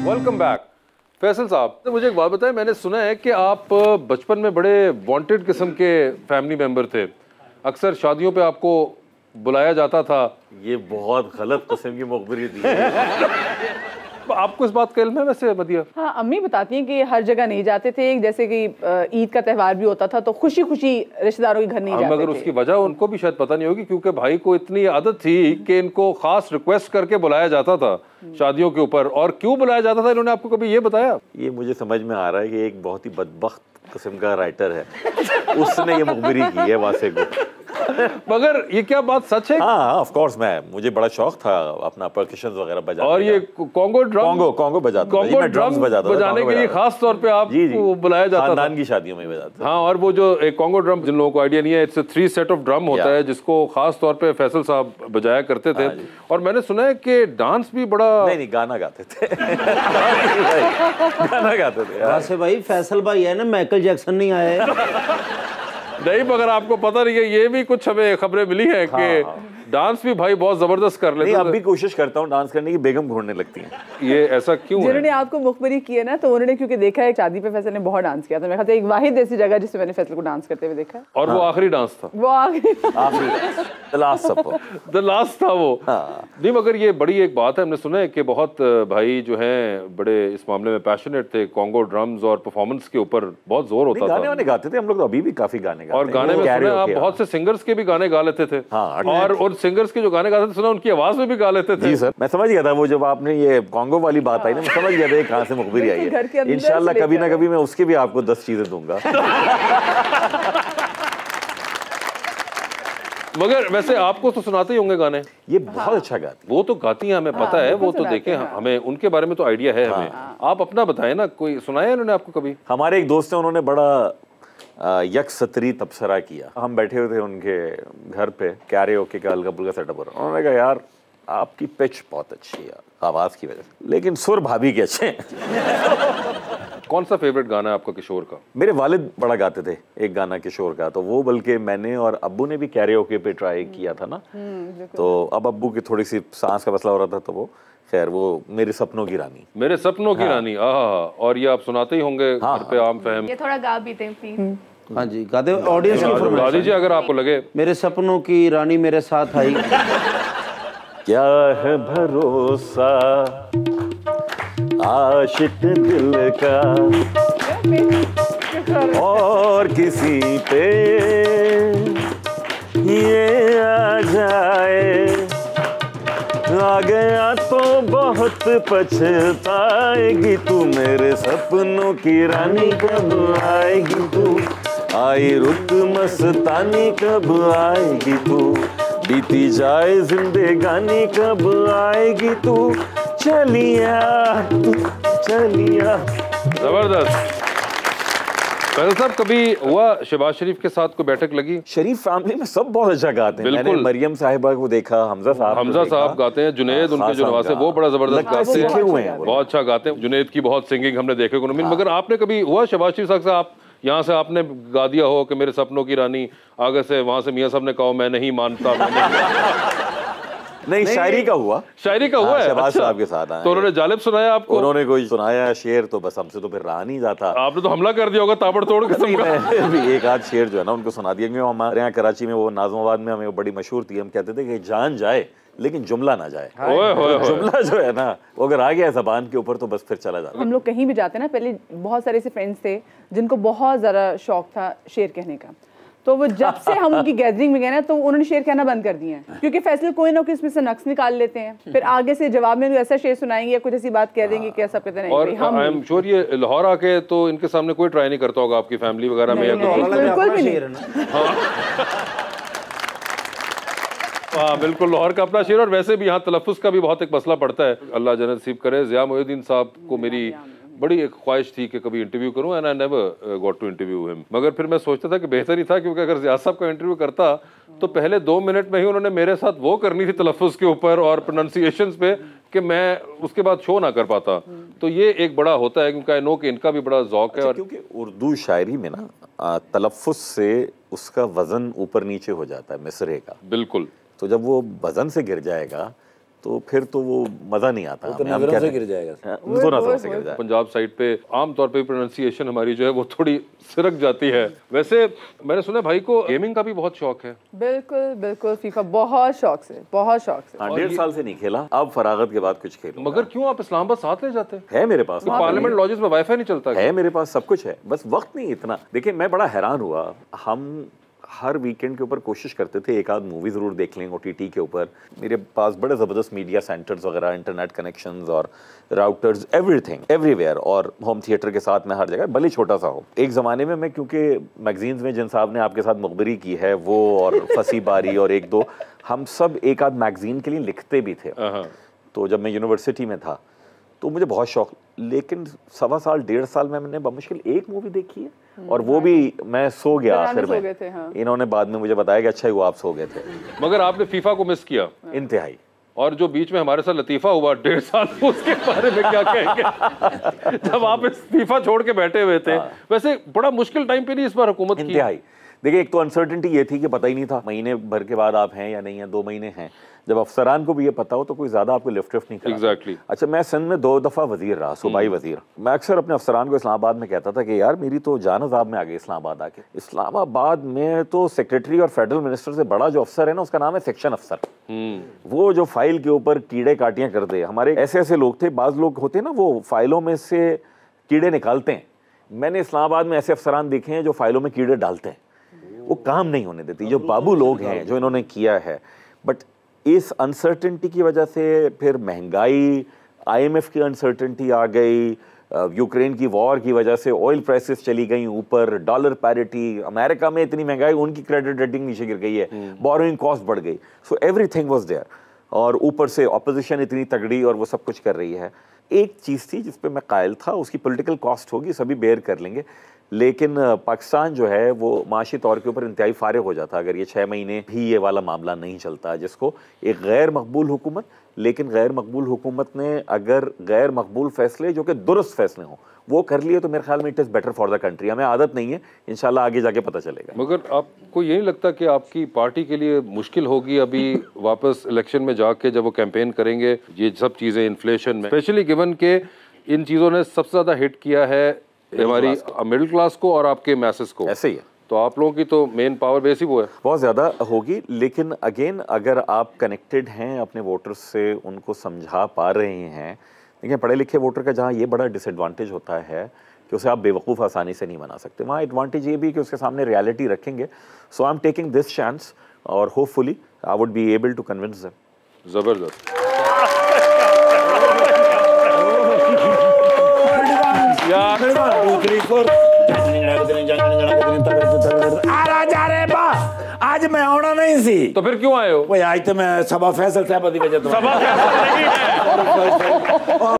Welcome back. Faisal साहब, तो मुझे एक बात बताएं, मैंने सुना है कि आप बचपन में बड़े वांटेड किस्म के फैमिली मेंबर थे, अक्सर शादियों पे आपको बुलाया जाता था। ये बहुत गलत किस्म की मुखबिरी दी है। आपको इस बात का इल्म है वैसे मदिया? हाँ, अम्मी बताती हैं कि हर जगह नहीं जाते थे, जैसे कि ईद का त्यौहार भी होता था तो खुशी खुशी रिश्तेदारों के घर नहीं जाते मगर थे। उसकी वजह उनको भी शायद पता नहीं होगी, क्योंकि भाई को इतनी आदत थी कि इनको खास रिक्वेस्ट करके बुलाया जाता था शादियों के ऊपर। और क्यों बुलाया जाता था, इन्होंने आपको कभी ये बताया? ये मुझे समझ में आ रहा है कि एक बहुत ही बदबख्त किस्म का राइटर है, उसने ये मुखबिरी की है वासे को। मगर ये क्या बात सच है? हाँ, ऑफ कोर्स, मुझे बड़ा शौक था अपना परकशंस वगैरह बजाने और ये कॉन्गो ड्रम, कॉन्गो बजाता था। कॉन्गो ड्रम्स बजाने के लिए खास तौर पे आप बुलाया जाता था। खानदान की शादियों में बजाता। हाँ, और वो जो एक कॉन्गो ड्रम, जिन लोगों को आइडिया नहीं है, इट्स 3 सेट ऑफ ड्रम होता है जिसको खास तौर पे फैसल साहब बजाया करते थे। और मैंने सुना है कि डांस भी बड़ा... नहीं, गाना गाते थे। गाना गाते थे वैसे भाई फैसल भाई है ना, माइकल जैक्सन नहीं आया है। नहीं, मगर आपको पता नहीं है, ये भी कुछ हमें खबरें मिली है कि डांस भी भाई बहुत जबरदस्त कर लेते हैं। अब भी कोशिश करता हूँ डांस करने की, बेगम घूरने लगती हैं। ये ऐसा क्यों है? जिन्होंने आपको मुखबिरी की है ना, तो उन्होंने क्योंकि देखा है शादी पे फैसल ने बहुत डांस किया था। मैं कहता एक वाहिद ऐसी जगह जिससे मैंने फैसल को डांस करते हुए देखा है। और वो आखिरी डांस था, वो आखिरी द लास्ट था वो। नहीं, मगर ये बड़ी एक बात है, हमने सुना है कि बहुत भाई जो हैं बड़े इस मामले में पैशनेट थे, कॉन्गो ड्रम्स और परफॉर्मेंस के ऊपर बहुत जोर होता था। गाने वाने गाते थे हम लोग, तो अभी भी काफी गाने गाते हैं। और गाने में सुना आप बहुत से सिंगर्स के भी गाने गा लेते थे। और उन सिंगर्स के जो गाने गाते थे, सुना उनकी आवाज में भी गा लेते थे। जी सर, मैं समझ गया था वो जब आपने ये कॉन्गो वाली बात आई ना, मैं समझ गया था कहाँ से मुखबिरी आई है। इंशाल्लाह कभी ना कभी मैं उसके भी आपको 10 चीजें दूंगा। मगर वैसे आपको तो सुनाते ही होंगे गाने। ये बहुत अच्छा गाती है। वो तो गाती हैं, हमें पता है, वो तो देखें, हमें उनके बारे में तो आइडिया है हमें। आप अपना बताएं ना, कोई सुनाया इन्होंने आपको कभी? हमारे एक दोस्त हैं, उन्होंने बड़ा यकसतरी तबसरा किया। हम बैठे हुए थे उनके घर पे, कैरियोके का हल्का फुल्का सेटअप हो रहा। उन्होंने कहा यार आपकी पिच बहुत अच्छी है आवाज की वजह से, लेकिन सुर भाभी के अच्छे हैं। कौन सा फेवरेट गाना है आपका किशोर का? मेरे वालिद बड़ा गाते थे एक गाना किशोर का, तो वो बल्कि मैंने और अब्बू ने भी कैरियोके पे ट्राई किया था ना, तो अब अब्बू की थोड़ी सी सांस का मसला हो रहा था, तो वो खैर वो मेरे सपनों की रानी। मेरे सपनों की रानी, और ये आप सुनाते ही होंगे घर पे आम फहम। ये थोड़ा गा भी दें प्लीज। हाँ जी, गाते ऑडियंस की फरमाइश। गा दीजिए अगर आपको लगे। मेरे सपनों की रानी मेरे साथ आई। क्या है भरोसा आशिक दिल का और किसी पे ये आ जाए, आ गया तो बहुत पछताएगी तू, मेरे सपनों की रानी कब आएगी तू, आई रुत मस्तानी कब आएगी तू, बीती जाए जिंदगानी कब आएगी तू, चलिया तू चलिया। जबरदस्त। फैसल साहब, कभी हुआ शहबाज शरीफ के साथ कोई बैठक लगी? शरीफ फैमिली में सब बहुत अच्छा गाते हैं। मैंने मरियम साहिबा को देखा, हमजा साहब गाते हैं, जुनेद उनके जो नवासे वो बड़ा जबरदस्त गाते हैं, बहुत अच्छा गाते हैं। जुनेद की बहुत सिंगिंग हमने देखे को नहीं। मगर आपने कभी हुआ शहबाज शरीफ साहब से आप यहाँ से आपने गा दिया हो कि मेरे सपनों की रानी, आगे से वहां से मियाँ साहब ने कहा मैं नहीं मानता? नहीं, शायरी का हुआ। शायरी का हुआ है शहबाज साहब के साथ। तो उन्होंने जालिब सुनाया आपको? उन्होंने कोई सुनाया शेर, तो बस हमसे तो फिर रहा नहीं जाता। आपने तो हमला कर दिया होगा ताबड़तोड़ किस्म का। एक आध शेर जो है ना उनको सुना दिया, क्योंकि हमारे यहाँ कराची में, वो नाज़िमाबाद में हमें बड़ी मशहूर थी। हम कहते थे कि जान जाए लेकिन जुमला ना जाए। जुमला जो है ना वो अगर आ गया ज़बान के ऊपर तो बस फिर चला जाता। हम लोग कहीं भी जाते ना, पहले बहुत सारे ऐसे फ्रेंड्स थे जिनको बहुत ज़्यादा शौक था शेर कहने का, तो वो जब से हम उनकी गैदरिंग में गए ना, तो उन्होंने शेर कहना बंद कर दिए हैं, क्योंकि फैसल कोई ना कोई इसमें से नक्स निकाल लेते हैं, फिर आगे से जवाब में ऐसा शेर सुनाएंगे या कुछ ऐसी बात कह देंगे कि सब कहते हैं। और आई एम श्योर ये लाहौर आके तो इनके सामने कोई ट्राई नहीं करता होगा आपकी फैमिली वगैरह में? बिल्कुल भी नहीं। हाँ बिल्कुल, लाहौर का अपना शेर। और वैसे भी यहाँ तलफ़्फ़ुज़ का भी बहुत एक मसला पड़ता है। अल्लाह जन्नत नसीब करे। ज़िया मोइनुद्दीन साहब को मेरी बड़ी एक ख्वाहिश थी कि कभी इंटरव्यू करूं, and I never got to interview him. मगर फिर मैं सोचता था कि बेहतर ही था, क्योंकि अगर ज़िया साहब का इंटरव्यू करता तो पहले 2 मिनट में ही उन्होंने मेरे साथ वो करनी थी तलफ़्फ़ुज़ के ऊपर और प्रोनाउंसिएशंस पे, कि मैं उसके बाद शो ना कर पाता। तो ये एक बड़ा होता है, क्योंकि आई नो कि इनका भी बड़ा ज़ौक़ है। और क्योंकि उर्दू शायरी में ना तलफ़्फ़ुज़ से उसका वज़न ऊपर नीचे हो जाता है मिसरे का। बिल्कुल। तो जब वो वज़न से गिर जाएगा तो फिर तो वो मजा नहीं आता, तो नजरों से गिर जाएगा। तो नजरों से गिर जाएगा। पंजाब साइड पे आमतौर पे प्रोनाउंसिएशन हमारी जो है वो थोड़ी सिरक जाती है। वैसे मैंने सुना भाई को गेमिंग का भी बहुत शौक है। बिल्कुल बिल्कुल, फीफा बहुत शौक से, बहुत शौक से। हाँ, 1.5 साल से नहीं खेला, अब फरागत के बाद कुछ खेलूंगा। मगर क्यों आप इस्लामाबाद साथ ले जाते हैं? है मेरे पास, पार्लियामेंट लॉजेस में वाईफाई नहीं चलता है मेरे पास, सब कुछ है, बस वक्त नहीं इतना। देखिए मैं बड़ा हैरान हुआ, हम हर वीकेंड के ऊपर कोशिश करते थे एक आध मूवी ज़रूर देख लें OTT के ऊपर। मेरे पास बड़े ज़बरदस्त मीडिया सेंटर्स वगैरह, इंटरनेट कनेक्शंस और राउटर्स, एवरीथिंग एवरीवेयर, और होम थिएटर के साथ में हर जगह, भले छोटा सा हो। एक ज़माने में मैं, क्योंकि मैगजीन्स में जिन साहब ने आपके साथ मुखबरी की है वो और फसी बारी और एक दो, हम सब एक आध मैगजीन के लिए लिखते भी थे। तो जब मैं यूनिवर्सिटी में था तो मुझे बहुत शौक, लेकिन 1.25 साल 1.5 साल में मैंने बमुश्किल एक मूवी देखी है, और वो भी मैं सो गया आखिर में। हाँ। इन्होंने बाद में मुझे बताया कि अच्छा ही वो आप सो गए थे। मगर आपने फीफा को मिस किया इंतहाई। और जो बीच में हमारे साथ लतीफा हुआ 1.5 साल, उसके बारे में क्या कहेंगे? जब आप इस फीफा छोड़ के बैठे हुए थे, वैसे बड़ा मुश्किल टाइम पे नहीं इस बार हुकूमत की? इंतहाई। देखिए एक तो अनसर्टेनिटी ये थी कि पता ही नहीं था महीने भर के बाद आप हैं या नहीं हैं, 2 महीने हैं। जब अफसरान को भी ये पता हो तो कोई ज्यादा आपको लिफ्ट नहीं करा। Exactly. अच्छा, मैं सिंध में 2 दफा वजीर रहा, सूबाई वजीर। मैं अक्सर अपने अफसरान को इस्लामाबाद में कहता था कि यार मेरी तो जान अज़ाब में आ गई इस्लामाबाद आके। इस्लामाबाद में तो सेक्रेटरी और फेडरल मिनिस्टर से बड़ा जो अफसर है ना, उसका नाम है सेक्शन अफसर। वो जो फाइल के ऊपर कीड़े काटियां कर दे। हमारे ऐसे ऐसे लोग थे, बाज लोग होते हैं ना वो फाइलों में से कीड़े निकालते हैं। मैंने इस्लामाबाद में ऐसे अफसरान देखे हैं जो फाइलों में कीड़े डालते हैं, वो काम नहीं होने देती। जो बाबू लोग हैं जो इन्होंने किया है, बट इस अनसर्टेनिटी की वजह से फिर महंगाई, IMF की अनसर्टेनिटी आ गई, यूक्रेन की वॉर की वजह से ऑयल प्राइसेस चली गई ऊपर, डॉलर पैरिटी, अमेरिका में इतनी महंगाई, उनकी क्रेडिट रेटिंग नीचे गिर गई है, बोरोइंग कॉस्ट बढ़ गई, सो एवरीथिंग वाज देयर। और ऊपर से ऑपोजिशन इतनी तगड़ी और वो सब कुछ कर रही है। एक चीज़ थी जिस पे मैं कायल था, उसकी पॉलिटिकल कॉस्ट होगी, सभी बेयर कर लेंगे, लेकिन पाकिस्तान जो है वो माशी तौर के ऊपर इंतहाई फारिग हो जाता अगर ये 6 महीने भी ये वाला मामला नहीं चलता, जिसको एक गैर मकबूल हुकूमत, लेकिन गैर मकबूल हुकूमत ने अगर गैर मकबूल फैसले जो कि दुरुस्त फैसले हों वो कर लिए तो मेरे ख्याल में it is better for the country. हमें आदत नहीं है, इंशाल्लाह आगे जाके पता चलेगा। मगर आपको यही लगता कि आपकी पार्टी के लिए मुश्किल होगी अभी वापस इलेक्शन में जाके जब वो कैंपेन करेंगे, ये सब चीज़ें इन्फ्लेशन में, स्पेशली गिवन के इन चीज़ों ने सबसे ज़्यादा हिट किया है हमारी मिडिल क्लास को और आपके मैसेस को? ऐसे ही है, तो आप लोगों की तो मेन पावर बेस ही वो है। बहुत ज़्यादा होगी, लेकिन अगेन अगर आप कनेक्टेड हैं अपने वोटर्स से, उनको समझा पा रहे हैं। देखिए पढ़े लिखे वोटर का जहाँ ये बड़ा डिसएडवांटेज होता है कि उसे आप बेवकूफ़ आसानी से नहीं बना सकते, वहाँ एडवांटेज ये भी कि उसके सामने रियलिटी रखेंगे। So I am taking this chance और hopefully I would be able to convince them. जबरदस्त। आज मैं आना नहीं सी, तो फिर क्यों आए हो? आज तो मैं सभा फैसल साहब की वजह तो